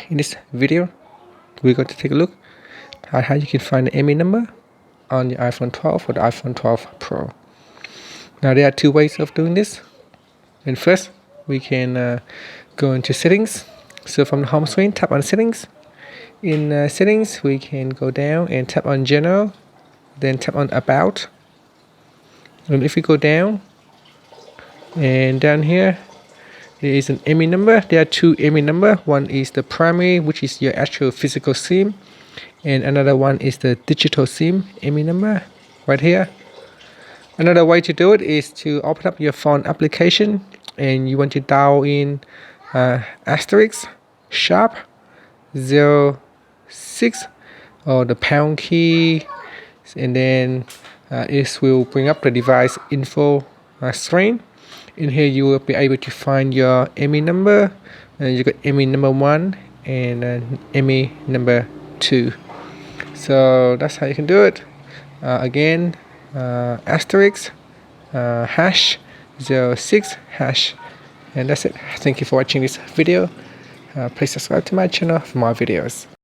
in this video, we're going to take a look at how you can find the IMEI number on the iPhone 12 or the iPhone 12 Pro. Now there are two ways of doing this. And first, we can go into settings. So from the home screen, tap on settings. In settings, we can go down and tap on general, then tap on about. And if we go down, and down here, there is an IMEI number. There are two IMEI number. One is the primary, which is your actual physical SIM, and another one is the digital SIM IMEI number right here. Another way to do it is to open up your phone application, and you want to dial in asterisk sharp 06 or the pound key, and then it will bring up the device info screen. In here you will be able to find your IMEI number. You got IMEI number 1 and IMEI number 2. So that's how you can do it. Again, asterisk hash 06 hash, and that's it. Thank you for watching this video. Please subscribe to my channel for more videos.